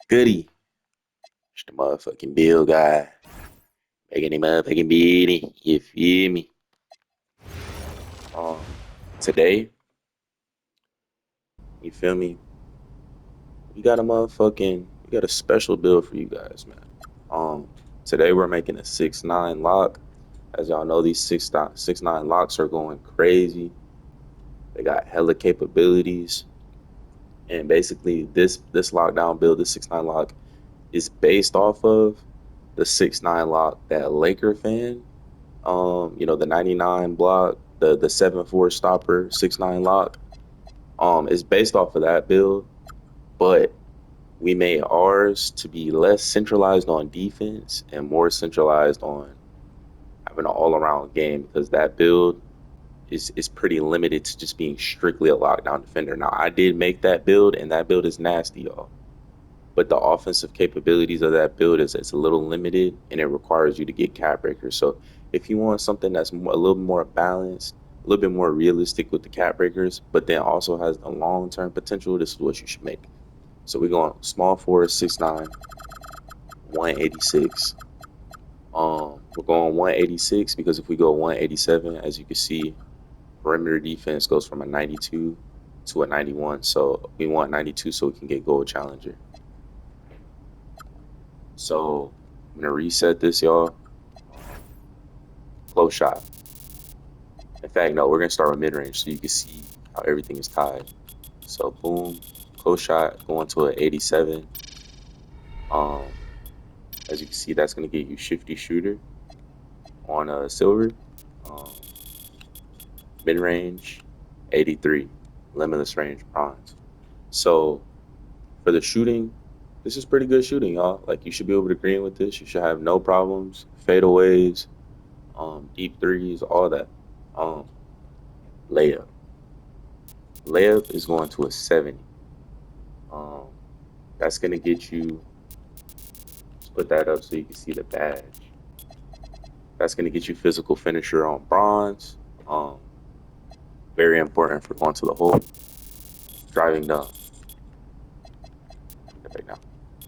Goody. It's the motherfucking Bill guy. Making him motherfucking beanie. You feel me? Um, Today, you feel me? We got a special build for you guys, man. Um, Today we're making a 6-9 lock. As y'all know, these 6-9 locks are going crazy. They got hella capabilities. And basically this lockdown build, this 6-9 lock, is based off of the 6-9 lock that Laker fan the 99 block, the 7-4 stopper, 6-9 lock. Is based off of that build, but we made ours to be less centralized on defense and more centralized on having an all-around game because that build is pretty limited to just being strictly a lockdown defender. Now I did make that build and that build is nasty, y'all. But the offensive capabilities of that build is it's a little limited and it requires you to get cap breakers. So if you want something that's a little more balanced, a little bit more realistic with the cap breakers, but then also has the long term potential, this is what you should make. So we're going small forward 6'9", 186. We're going 186 because if we go 187, as you can see, perimeter defense goes from a 92 to a 91. So we want 92 so we can get gold challenger. So I'm gonna reset this, y'all. Close shot. In fact, no, we're gonna start with mid range so you can see how everything is tied. So boom, close shot going to an 87. Um, as you can see, that's gonna get you shifty shooter on a silver. Um, Mid range 83, limitless range bronze. So for the shooting, this is pretty good shooting, y'all. Like you should be able to green with this. You should have no problems. Fadeaways, deep threes, all that. Um, Layup. Layup is going to a 70. Um, that's going to get you, let's put that up so you can see the badge. That's going to get you physical finisher on bronze. Um, Very important for going to the hole. Driving dunk. Right now.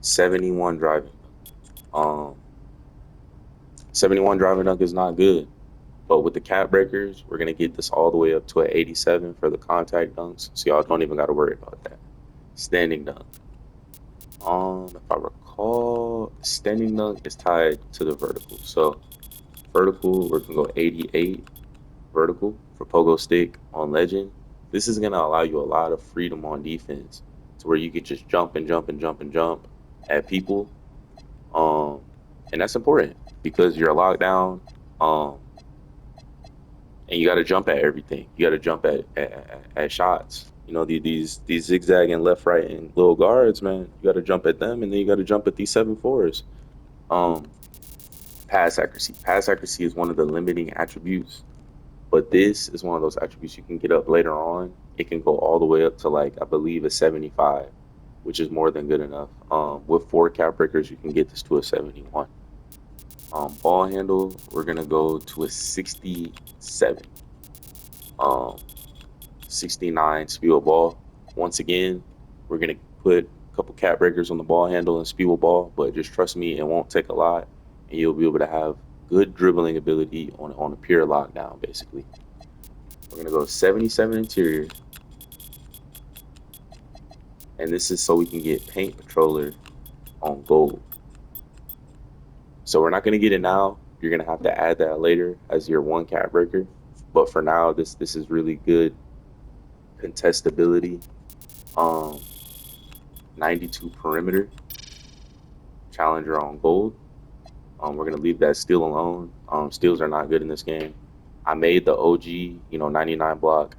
71 driving. Um, 71 driving dunk is not good. But with the cap breakers, we're going to get this all the way up to an 87 for the contact dunks. So y'all don't even got to worry about that. Standing dunk. If I recall, standing dunk is tied to the vertical. So vertical, we're gonna go 88 vertical for pogo stick on legend. This is gonna allow you a lot of freedom on defense to where you could just jump and jump and jump and jump at people. Um, and that's important because you're locked down. Um, and you got to jump at everything. You got to jump at shots. You know these zigzagging left, right, and little guards, man. You got to jump at them, and then you got to jump at these 7-4s. Um, Pass accuracy. Pass accuracy is one of the limiting attributes, but this is one of those attributes you can get up later on. It can go all the way up to like I believe a 75, which is more than good enough. With 4 cap breakers, you can get this to a 71. Ball handle, we're gonna go to a 67. Um, 69 spew a ball. Once again, we're gonna put a couple cap breakers on the ball handle and spew a ball, but just trust me, it won't take a lot, and you'll be able to have good dribbling ability on a pure lockdown. Basically, we're gonna go 77 interior, and this is so we can get paint patroller on gold. So we're not gonna get it now. You're gonna have to add that later as your 1 cap breaker, but for now, this is really good contestability. Um, 92 perimeter challenger on gold. We're gonna leave that steal alone. Steals are not good in this game. I made the OG, 99 block,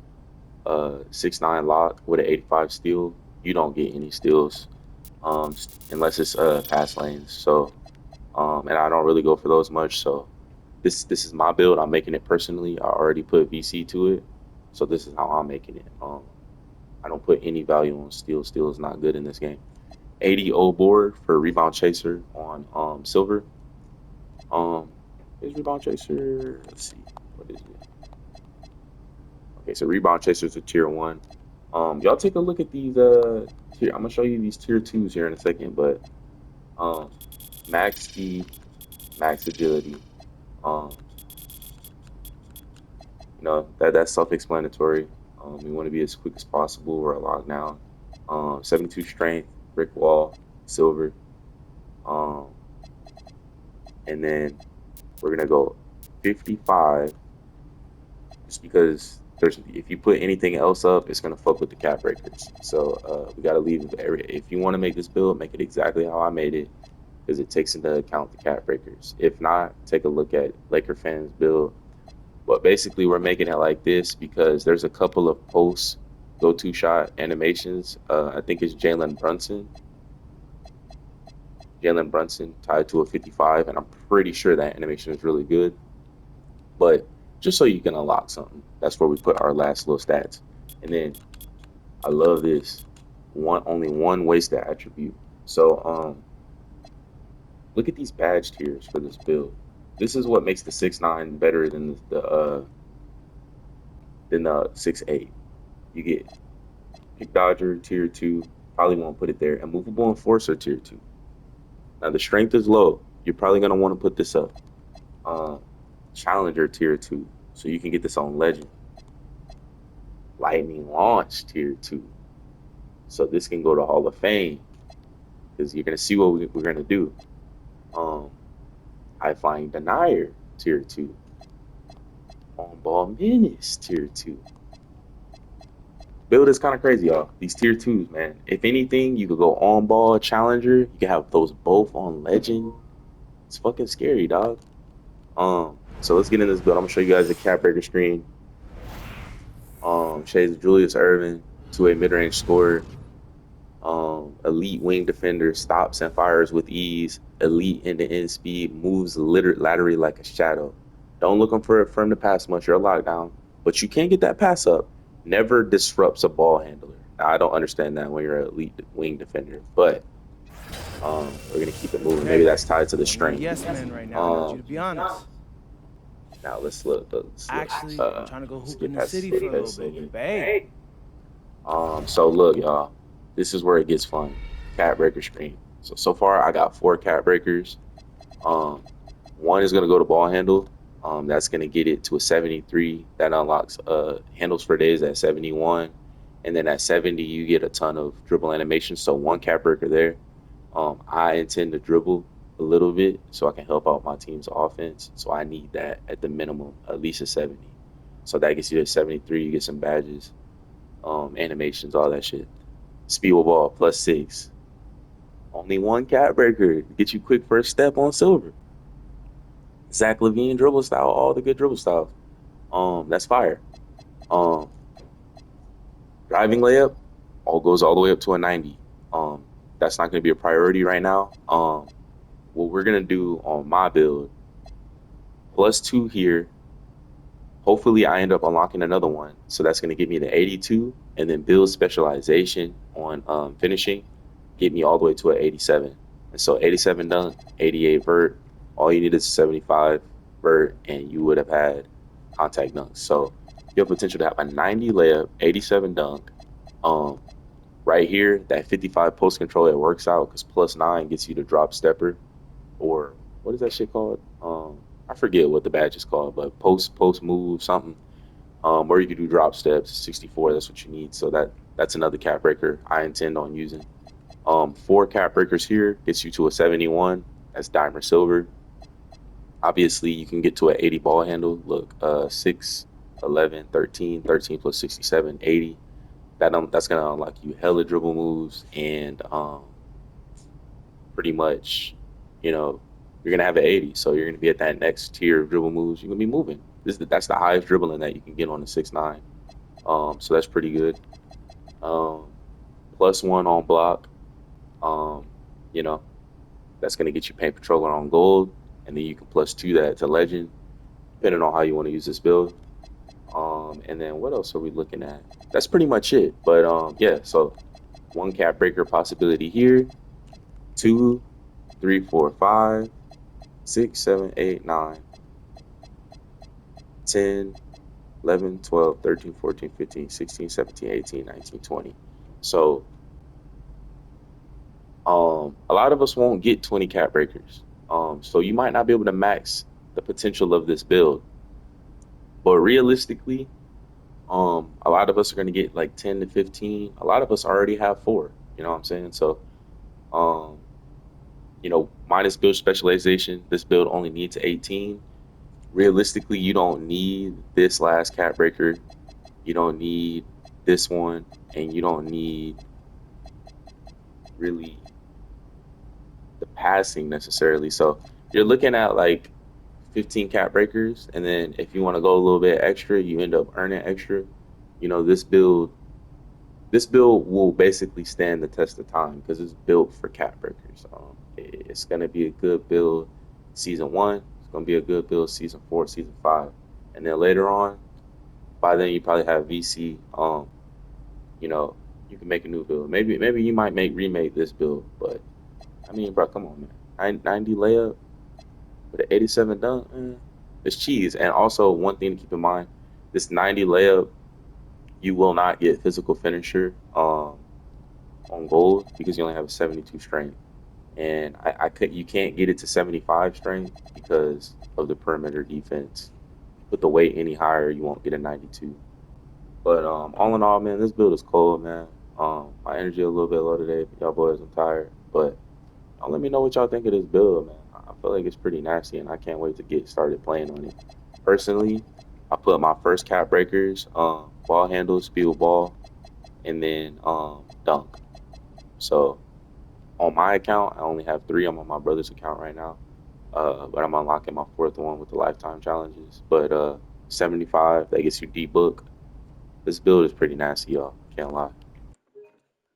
6-9 lock with an 85 steal. You don't get any steals, unless it's pass lanes. So, and I don't really go for those much. So, this is my build. I'm making it personally. I already put VC to it, so this is how I'm making it. I don't put any value on steal. Steal is not good in this game. 80 board for rebound chaser on silver. Um, is rebound chaser? Let's see, what is it? Okay, so rebound chaser is a tier 1. Y'all take a look at these. I'm gonna show you these tier twos here in a second, but um, max speed, max agility. Um, that's self-explanatory. We want to be as quick as possible or a lockdown. 72 strength, brick wall, silver. Um, and then we're gonna go 55 just because there's if you put anything else up, it's gonna fuck with the cap breakers. So we gotta leave area. If you want to make this build, make it exactly how I made it because it takes into account the cap breakers. If not, take a look at Laker fans build. But basically, we're making it like this because there's a couple of post go-to shot animations. I think it's Jalen Brunson tied to a 55, and I'm pretty sure that animation is really good. But just so you can unlock something, that's where we put our last little stats. And then I love this only one wasted attribute. So look at these badge tiers for this build. This is what makes the 6'9" better than the 6'8". You get Pick Dodger tier 2, probably won't put it there. And Movable Enforcer tier 2. Now the strength is low. You're probably gonna want to put this up. Um, Challenger tier 2, so you can get this on Legend. Lightning Launch tier 2, so this can go to Hall of Fame because you're gonna see what we're gonna do. Um, High Flying Denier tier 2, On Ball Menace tier 2. Build is kind of crazy, y'all. These tier twos, man. If anything, you could go on ball, challenger. You can have those both on legend. It's fucking scary, dog. So let's get in this build. I'm gonna show you guys the cap breaker screen. Shades of Julius Erving, two-way mid-range scorer. Elite wing defender, stops and fires with ease. Elite end-to-end speed, moves laterally like a shadow. Don't look for him to pass much. You're a lockdown, but you can get that pass up. Never disrupts a ball handler. Now, I don't understand that when you're an elite wing defender, but we're gonna keep it moving. Maybe that's tied to the strength. Yes, man. Right now, I need you Um, to be honest. Now let's look. Actually, I'm trying to go Let's hoop in get the past city for a little this. bit. Babe. So look, y'all. This is where it gets fun. Cat breaker screen. So far I got 4 cat breakers. Um, One is gonna go to ball handle. That's gonna get it to a 73. That unlocks handles for days at 71, and then at 70 you get a ton of dribble animations. So 1 cat breaker there. I intend to dribble a little bit so I can help out my team's offense. So I need that at the minimum, at least a 70. So that gets you to 73. You get some badges, animations, all that shit. Speed with ball +6. Only 1 cat breaker. Get you quick first step on silver. Zach LaVine dribble style, all the good dribble styles. That's fire. Um, Driving layup, all goes all the way up to a 90. That's not going to be a priority right now. What we're gonna do on my build, +2 here. Hopefully, I end up unlocking another one, so that's gonna give me the 82, and then build specialization on finishing, get me all the way to an 87. And so 87 dunk, 88 vert. All you need is 75 vert, and you would have had contact dunks. So you have potential to have a 90 layup, 87 dunk. Um, right here, that 55 post control, it works out because +9 gets you to drop stepper, or what is that shit called? I forget what the badge is called, but post move something. Or you could do drop steps, 64. That's what you need. So that's another cap breaker I intend on using. 4 cap breakers here gets you to a 71. That's dimer silver. Obviously, you can get to an 80 ball handle. Look, 6, 11, 13, 13 plus 67, 80. That's gonna unlock you hella dribble moves and pretty much, you know, you're gonna have an 80, so you're gonna be at that next tier of dribble moves. You're gonna be moving. That's the highest dribbling that you can get on the 6'9". So that's pretty good. Um, +1 on block. Um, you know, that's gonna get you paint patroller on gold, and then you can +2 that to legend, depending on how you want to use this build. And then what else are we looking at? That's pretty much it. But yeah, so 1 cap breaker possibility here, 2, 3, 4, 5, 6, 7, 8, 9, 10, 11, 12, 13, 14, 15, 16, 17, 18, 19, 20. So A lot of us won't get 20 cap breakers. So you might not be able to max the potential of this build. But realistically, a lot of us are going to get like 10 to 15. A lot of us already have four. You know what I'm saying? So, um, minus build specialization, this build only needs 18. Realistically, you don't need this last cap breaker. You don't need this one, and you don't need really the passing necessarily. So you're looking at like 15 cap breakers, and then if you want to go a little bit extra, you end up earning extra. You know, this build will basically stand the test of time because it's built for cat breakers. It's gonna be a good build season one. It's gonna be a good build season four, season five, and then later on, by then you probably have VC. You know, you can make a new build. Maybe you might remake this build, but I mean, bro, come on, man. 90 layup with an 87 dunk, it's cheese. And also, one thing to keep in mind: this 90 layup, you will not get physical finisher on gold because you only have a 72 strength. And I could you can't get it to 75 strength because of the perimeter defense. Put the weight any higher, you won't get a 92. But all in all, man, this build is cold, man. My energy a little bit low today, y'all boys. I'm tired, but let me know what y'all think of this build, man. I feel like it's pretty nasty, and I can't wait to get started playing on it. Personally, I put my first cap breakers, ball handle, speed with ball, and then dunk. So on my account, I only have three. I'm on my brother's account right now, but I'm unlocking my fourth one with the lifetime challenges. But 75, that gets you D book. This build is pretty nasty, y'all. Can't lie.